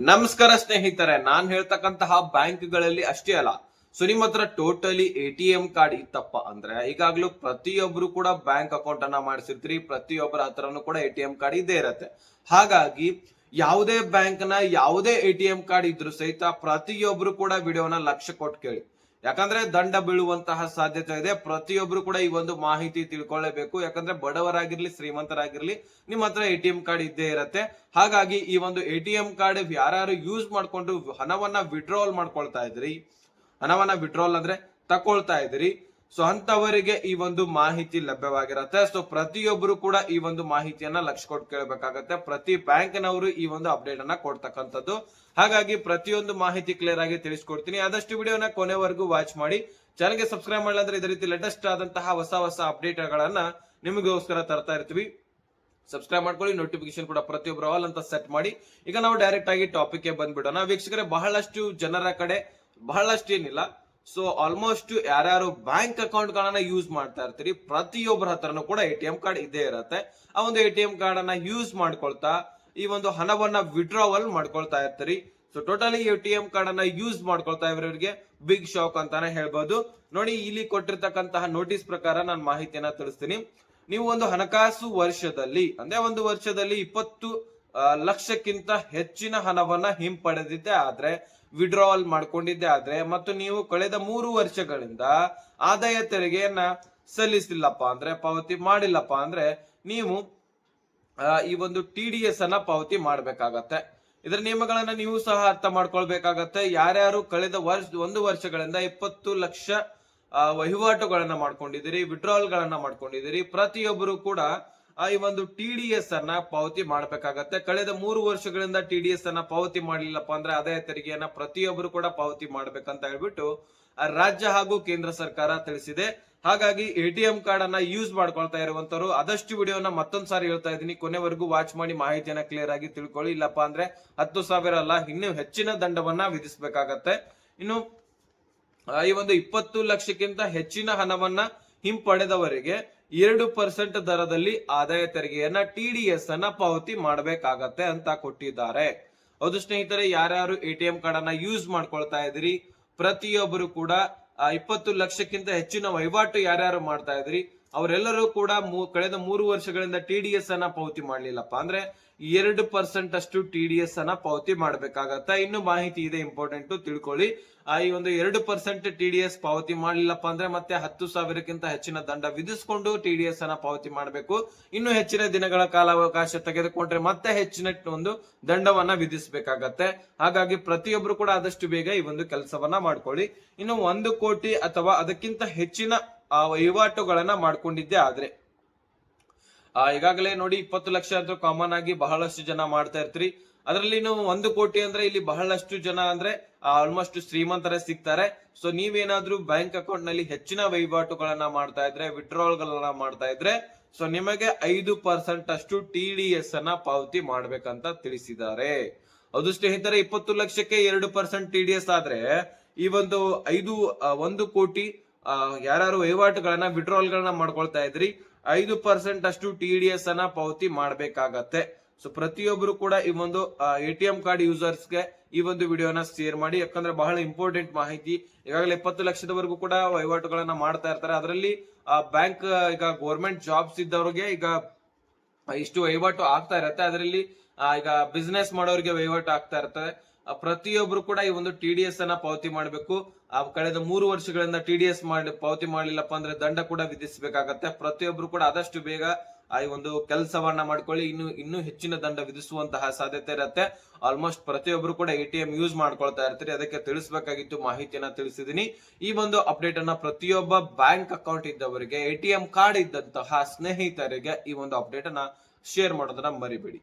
ನಮಸ್ಕಾರ ಸ್ನೇಹಿತರೆ, ನಾನ್ ಹೇಳ್ತಕ್ಕಂತಹ ಬ್ಯಾಂಕ್ಗಳಲ್ಲಿ ಅಷ್ಟೇ ಅಲ್ಲ, ಸೊ ನಿಮ್ಮ ಹತ್ರ ಟೋಟಲಿ ಎ.ಟಿ.ಎಂ ಕಾರ್ಡ್ ಇತ್ತಪ್ಪ ಅಂದ್ರೆ ಈಗಾಗ್ಲೂ ಪ್ರತಿಯೊಬ್ರು ಕೂಡ ಬ್ಯಾಂಕ್ ಅಕೌಂಟ್ ಅನ್ನ ಮಾಡಿಸಿರ್ತೀರಿ. ಪ್ರತಿಯೊಬ್ಬರ ಹತ್ರನೂ ಕೂಡ ಎ.ಟಿ.ಎಂ ಕಾರ್ಡ್ ಇದ್ದೇ ಇರತ್ತೆ. ಹಾಗಾಗಿ ಯಾವುದೇ ಬ್ಯಾಂಕ್ ನ ಯಾವುದೇ ಎ.ಟಿ.ಎಂ ಕಾರ್ಡ್ ಇದ್ರು ಸಹಿತ ಪ್ರತಿಯೊಬ್ರು ಕೂಡ ವಿಡಿಯೋನ ಲಕ್ಷ್ಯ ಕೊಟ್ಟು ಕೇಳಿ. ಯಾಕಂದ್ರೆ ದಂಡ ಬೀಳುವಂತಹ ಸಾಧ್ಯತೆ ಇದೆ. ಪ್ರತಿಯೊಬ್ರು ಕೂಡ ಈ ಒಂದು ಮಾಹಿತಿ ತಿಳ್ಕೊಳ್ಳೇಬೇಕು. ಯಾಕಂದ್ರೆ ಬಡವರಾಗಿರ್ಲಿ ಶ್ರೀಮಂತರಾಗಿರ್ಲಿ ನಿಮ್ಮ ಹತ್ರ ಎ.ಟಿ.ಎಂ ಕಾರ್ಡ್ ಇದ್ದೇ ಇರತ್ತೆ. ಹಾಗಾಗಿ ಈ ಒಂದು ಎ.ಟಿ.ಎಂ ಕಾರ್ಡ್ ಯಾರು ಯೂಸ್ ಮಾಡ್ಕೊಂಡು ಹಣವನ್ನ ವಿಡ್ರಾವಲ್ ಮಾಡ್ಕೊಳ್ತಾ ಇದ್ರಿ, ಹಣವನ್ನ ವಿಡ್ರಾವಲ್ ಅಂದ್ರೆ ತಕೊಳ್ತಾ ಇದ್ರಿ, ಸೊ ಅಂತವರಿಗೆ ಈ ಒಂದು ಮಾಹಿತಿ ಲಭ್ಯವಾಗಿರತ್ತೆ. ಸೊ ಪ್ರತಿಯೊಬ್ಬರು ಕೂಡ ಈ ಒಂದು ಮಾಹಿತಿಯನ್ನ ಲಕ್ಷ್ಯ ಕೊಟ್ಟು ಕೇಳಬೇಕಾಗತ್ತೆ. ಪ್ರತಿ ಬ್ಯಾಂಕ್ನವರು ಈ ಒಂದು ಅಪ್ಡೇಟ್ ಅನ್ನ ಕೊಡ್ತಕ್ಕಂಥದ್ದು. ಹಾಗಾಗಿ ಪ್ರತಿಯೊಂದು ಮಾಹಿತಿ ಕ್ಲಿಯರ್ ಆಗಿ ತಿಳಿಸ್ಕೊಡ್ತೀನಿ. ಆದಷ್ಟು ವಿಡಿಯೋನ ಕೊನೆವರೆಗೂ ವಾಚ್ ಮಾಡಿ. ಚಾನಲ್ಗೆ ಸಬ್ಸ್ಕ್ರೈಬ್ ಮಾಡಿಲ್ಲ ಅಂದ್ರೆ ಇದೇ ರೀತಿ ಲೇಟೆಸ್ಟ್ ಆದಂತಹ ಹೊಸ ಅಪ್ಡೇಟ್ ಗಳನ್ನ ನಿಮಗೋಸ್ಕರ ತರ್ತಾ ಇರ್ತೀವಿ. ಸಬ್ಸ್ಕ್ರೈಬ್ ಮಾಡ್ಕೊಳ್ಳಿ, ನೋಟಿಫಿಕೇಶನ್ ಕೂಡ ಪ್ರತಿಯೊಬ್ಬರು ಆಲ್ ಅಂತ ಸೆಟ್ ಮಾಡಿ. ಈಗ ನಾವು ಡೈರೆಕ್ಟ್ ಆಗಿ ಟಾಪಿಕ್ ಗೆ ಬಂದ್ಬಿಡೋಣ. ವೀಕ್ಷಕರೇ, ಬಹಳಷ್ಟು ಜನರ ಕಡೆ ಬಹಳಷ್ಟು ಏನಿಲ್ಲ, ಸೊ ಆಲ್ಮೋಸ್ಟ್ ಯಾರ್ಯಾರು ಬ್ಯಾಂಕ್ ಅಕೌಂಟ್ ಗಳನ್ನ ಯೂಸ್ ಮಾಡ್ತಾ ಇರ್ತೀರಿ ಪ್ರತಿಯೊಬ್ಬರ ಹತ್ರನೂ ಕೂಡ ಎ.ಟಿ.ಎಂ ಕಾರ್ಡ್ ಇದ್ದೇ ಇರತ್ತೆ. ಆ ಒಂದು ಎ.ಟಿ.ಎಂ ಕಾರ್ಡ್ ಅನ್ನ ಯೂಸ್ ಮಾಡ್ಕೊಳ್ತಾ ಈ ಒಂದು ಹಣವನ್ನ ವಿಡ್ರಾವಲ್ ಮಾಡ್ಕೊಳ್ತಾ ಇರ್ತೀರಿ. ಸೊ ಟೋಟಲಿ ಎ.ಟಿ.ಎಂ ಕಾರ್ಡ್ ಅನ್ನ ಯೂಸ್ ಮಾಡ್ಕೊಳ್ತಾ ಇವರಿಗೆ ಬಿಗ್ ಶಾಕ್ ಅಂತಾನೆ ಹೇಳ್ಬೋದು. ನೋಡಿ, ಇಲ್ಲಿ ಕೊಟ್ಟಿರ್ತಕ್ಕಂತಹ ನೋಟಿಸ್ ಪ್ರಕಾರ ನಾನು ಮಾಹಿತಿಯನ್ನ ತಿಳಿಸ್ತೀನಿ. ನೀವು ಒಂದು ಹಣಕಾಸು ವರ್ಷದಲ್ಲಿ ಅಂದ್ರೆ ಒಂದು ವರ್ಷದಲ್ಲಿ 20 ಲಕ್ಷಕ್ಕಿಂತ ಹೆಚ್ಚಿನ ಹಣವನ್ನ ಹಿಂಪಡೆದಿದ್ದೆ ಆದ್ರೆ, ವಿಡ್ರಾವಲ್ ಮಾಡ್ಕೊಂಡಿದ್ದೆ ಆದ್ರೆ, ಮತ್ತು ನೀವು ಕಳೆದ 3 ವರ್ಷಗಳಿಂದ ಆದಾಯ ತೆರಿಗೆಯನ್ನ ಸಲ್ಲಿಸಿಲ್ಲಪ್ಪ ಅಂದ್ರೆ, ಪಾವತಿ ಮಾಡಿಲ್ಲಪ್ಪ ಅಂದ್ರೆ ನೀವು ಈ ಒಂದು TDS ಅನ್ನ ಪಾವತಿ ಮಾಡ್ಬೇಕಾಗತ್ತೆ. ಇದರ ನಿಯಮಗಳನ್ನ ನೀವು ಸಹ ಅರ್ಥ ಮಾಡ್ಕೊಳ್ಬೇಕಾಗತ್ತೆ. ಯಾರ್ಯಾರು ಕಳೆದ ಒಂದು ವರ್ಷಗಳಿಂದ 20 ಲಕ್ಷ ವಹಿವಾಟುಗಳನ್ನ ಮಾಡ್ಕೊಂಡಿದ್ದೀರಿ, ವಿಡ್ರಾವಲ್ ಗಳನ್ನ ಮಾಡ್ಕೊಂಡಿದ್ದೀರಿ, ಪ್ರತಿಯೊಬ್ಬರು ಕೂಡ ಈ ಒಂದು TDS ಅನ್ನ ಪಾವತಿ ಮಾಡ್ಬೇಕಾಗತ್ತೆ. ಕಳೆದ 3 ವರ್ಷಗಳಿಂದ TDS ಅನ್ನ ಪಾವತಿ ಮಾಡಲಿಲ್ಲಪ್ಪ ಅಂದ್ರೆ ಆದಾಯ ತೆರಿಗೆಯನ್ನ ಪ್ರತಿಯೊಬ್ಬರು ಕೂಡ ಪಾವತಿ ಮಾಡ್ಬೇಕಂತ ಹೇಳ್ಬಿಟ್ಟು ರಾಜ್ಯ ಹಾಗೂ ಕೇಂದ್ರ ಸರ್ಕಾರ ತಿಳಿಸಿದೆ. ಹಾಗಾಗಿ ಎ.ಟಿ.ಎಂ ಕಾರ್ಡ್ ಅನ್ನ ಯೂಸ್ ಮಾಡ್ಕೊಳ್ತಾ ಇರುವಂತರು ಆದಷ್ಟು ವಿಡಿಯೋನ ಮತ್ತೊಂದ್ ಸಾರಿ ಹೇಳ್ತಾ ಇದ್ದೀನಿ, ಕೊನೆವರೆಗೂ ವಾಚ್ ಮಾಡಿ ಮಾಹಿತಿಯನ್ನ ಕ್ಲಿಯರ್ ಆಗಿ ತಿಳ್ಕೊಳ್ಳಿ. ಇಲ್ಲಪ್ಪ ಅಂದ್ರೆ 10,000 ಅಲ್ಲ, ಇನ್ನೂ ಹೆಚ್ಚಿನ ದಂಡವನ್ನ ವಿಧಿಸಬೇಕಾಗತ್ತೆ. ಇನ್ನು ಈ ಒಂದು 20 ಲಕ್ಷಕ್ಕಿಂತ ಹೆಚ್ಚಿನ ಹಣವನ್ನ ಹಿಂಪಡೆದವರಿಗೆ 2% ದರದಲ್ಲಿ ಆದಾಯ ತೆರಿಗೆಯನ್ನ TDS ಅನ್ನ ಪಾವತಿ ಮಾಡಬೇಕಾಗತ್ತೆ ಅಂತ ಕೊಟ್ಟಿದ್ದಾರೆ. ಹೌದು ಸ್ನೇಹಿತರೆ, ಯಾರ್ಯಾರು ಎ.ಟಿ.ಎಂ ಕಾರ್ಡ್ ಅನ್ನ ಯೂಸ್ ಮಾಡ್ಕೊಳ್ತಾ ಇದ್ರಿ ಪ್ರತಿಯೊಬ್ಬರು ಕೂಡ 20 ಲಕ್ಷಕ್ಕಿಂತ ಹೆಚ್ಚಿನ ವಹಿವಾಟು ಯಾರ್ಯಾರು ಮಾಡ್ತಾ ಇದ್ರಿ ಅವರೆಲ್ಲರೂ ಕೂಡ ಕಳೆದ 3 ವರ್ಷಗಳಿಂದ TDS ಅನ್ನ ಪಾವತಿ ಮಾಡ್ಲಿಲ್ಲಪ್ಪ ಅಂದ್ರೆ 2% ಅಷ್ಟು TDS ಅನ್ನ ಪಾವತಿ ಮಾಡ್ಬೇಕಾಗತ್ತ. ಇನ್ನು ಮಾಹಿತಿ ಇದೆ, ಇಂಪಾರ್ಟೆಂಟ್ ತಿಳ್ಕೊಳ್ಳಿ. ಈ ಒಂದು 2% TDS ಪಾವತಿ ಮಾಡ್ಲಿಲ್ಲಪ್ಪ ಅಂದ್ರೆ ಮತ್ತೆ 10,000ಕ್ಕಿಂತ ಹೆಚ್ಚಿನ ದಂಡ ವಿಧಿಸಿಕೊಂಡು TDS ಅನ್ನ ಪಾವತಿ ಮಾಡಬೇಕು. ಇನ್ನು ಹೆಚ್ಚಿನ ದಿನಗಳ ಕಾಲಾವಕಾಶ ತೆಗೆದುಕೊಂಡ್ರೆ ಮತ್ತೆ ಹೆಚ್ಚಿನ ಒಂದು ದಂಡವನ್ನ ವಿಧಿಸಬೇಕಾಗತ್ತೆ. ಹಾಗಾಗಿ ಪ್ರತಿಯೊಬ್ರು ಕೂಡ ಆದಷ್ಟು ಬೇಗ ಈ ಒಂದು ಕೆಲಸವನ್ನ ಮಾಡ್ಕೊಳ್ಳಿ. ಇನ್ನು 1 ಕೋಟಿ ಅಥವಾ ಅದಕ್ಕಿಂತ ಹೆಚ್ಚಿನ ವಹಿವಾಟುಗಳನ್ನ ಮಾಡ್ಕೊಂಡಿದ್ದೆ ಆದ್ರೆ, ಈಗಾಗಲೇ ನೋಡಿ 20 ಲಕ್ಷ ಅಂತ ಕಾಮನ್ ಆಗಿ ಬಹಳಷ್ಟು ಜನ ಮಾಡ್ತಾ ಇರ್ತೀರಿ. ಅದರಲ್ಲಿ ನೀವು 1 ಕೋಟಿ ಅಂದ್ರೆ ಇಲ್ಲಿ ಬಹಳಷ್ಟು ಜನ ಅಂದ್ರೆ ಆಲ್ಮೋಸ್ಟ್ ಶ್ರೀಮಂತರೇ ಸಿಗ್ತಾರೆ. ಸೊ ನೀವೇನಾದ್ರೂ ಬ್ಯಾಂಕ್ ಅಕೌಂಟ್ ನಲ್ಲಿ ಹೆಚ್ಚಿನ ವಹಿವಾಟುಗಳನ್ನ ಮಾಡ್ತಾ ಇದ್ರೆ, ವಿಡ್ರಾವಲ್ ಗಳನ್ನ ಮಾಡ್ತಾ ಇದ್ರೆ, ಸೊ ನಿಮಗೆ 5% ಅಷ್ಟು TDS ಅನ್ನ ಪಾವತಿ ಮಾಡ್ಬೇಕಂತ ತಿಳಿಸಿದ್ದಾರೆ. ಹೌದು ಸ್ನೇಹಿತರೆ, 20 ಲಕ್ಷಕ್ಕೆ 2% TDS ಆದ್ರೆ ಈ ಒಂದು 1 ಕೋಟಿ ಯಾರು ವಹಿವಾಟುಗಳನ್ನ ವಿಡ್ರಾವಲ್ ಗಳನ್ನ ಮಾಡ್ಕೊಳ್ತಾ ಇದ್ರಿ 5% ಅಷ್ಟು TDS ಅನ್ನ ಪಾವತಿ ಮಾಡ್ಬೇಕಾಗತ್ತೆ. ಸೊ ಪ್ರತಿಯೊಬ್ರು ಕೂಡ ಈ ಒಂದು ಎ.ಟಿ.ಎಂ ಕಾರ್ಡ್ ಯೂಸರ್ಸ್ಗೆ ಈ ಒಂದು ವಿಡಿಯೋನ ಶೇರ್ ಮಾಡಿ. ಯಾಕಂದ್ರೆ ಬಹಳ ಇಂಪಾರ್ಟೆಂಟ್ ಮಾಹಿತಿ. ಈಗಾಗಲೇ 20 ಲಕ್ಷದವರೆಗೂ ಕೂಡ ವಹಿವಾಟುಗಳನ್ನ ಮಾಡ್ತಾ ಇರ್ತಾರೆ. ಅದರಲ್ಲಿ ಬ್ಯಾಂಕ್ ಈಗ ಗೌರ್ಮೆಂಟ್ ಜಾಬ್ಸ್ ಇದ್ದವ್ರಿಗೆ ಈಗ ಇಷ್ಟು ವಹಿವಾಟು ಆಗ್ತಾ ಇರತ್ತೆ. ಅದರಲ್ಲಿ ಈಗ ಬಿಸ್ನೆಸ್ ಮಾಡೋರಿಗೆ ವಹಿವಾಟು ಆಗ್ತಾ ಇರ್ತದೆ. ಪ್ರತಿಯೊಬ್ರು ಕೂಡ ಈ ಒಂದು TDS ಅನ್ನ ಪಾವತಿ ಮಾಡಬೇಕು. ಕಳೆದ 3 ವರ್ಷಗಳಿಂದ TDS ಪಾವತಿ ಮಾಡಲಿಲ್ಲಪ್ಪ ಅಂದ್ರೆ ದಂಡ ಕೂಡ ವಿಧಿಸಬೇಕಾಗತ್ತೆ. ಪ್ರತಿಯೊಬ್ರು ಕೂಡ ಆದಷ್ಟು ಬೇಗ ಈ ಒಂದು ಕೆಲಸವನ್ನ ಮಾಡ್ಕೊಳ್ಳಿ. ಇನ್ನು ಹೆಚ್ಚಿನ ದಂಡ ವಿಧಿಸುವಂತಹ ಸಾಧ್ಯತೆ ಇರುತ್ತೆ. ಆಲ್ಮೋಸ್ಟ್ ಪ್ರತಿಯೊಬ್ರು ಕೂಡ ಎ.ಟಿ.ಎಂ ಯೂಸ್ ಮಾಡ್ಕೊಳ್ತಾ ಇರ್ತೀರಿ, ಅದಕ್ಕೆ ತಿಳಿಸಬೇಕಾಗಿತ್ತು, ಮಾಹಿತಿಯನ್ನ ತಿಳಿಸಿದೀನಿ. ಈ ಒಂದು ಅಪ್ಡೇಟ್ ಅನ್ನ ಪ್ರತಿಯೊಬ್ಬ ಬ್ಯಾಂಕ್ ಅಕೌಂಟ್ ಇದ್ದವರಿಗೆ, ಎ.ಟಿ.ಎಂ ಕಾರ್ಡ್ ಇದ್ದಂತಹ ಸ್ನೇಹಿತರಿಗೆ ಈ ಒಂದು ಅಪ್ಡೇಟ್ ಅನ್ನ ಶೇರ್ ಮಾಡೋದನ್ನ ಮರಿಬೇಡಿ.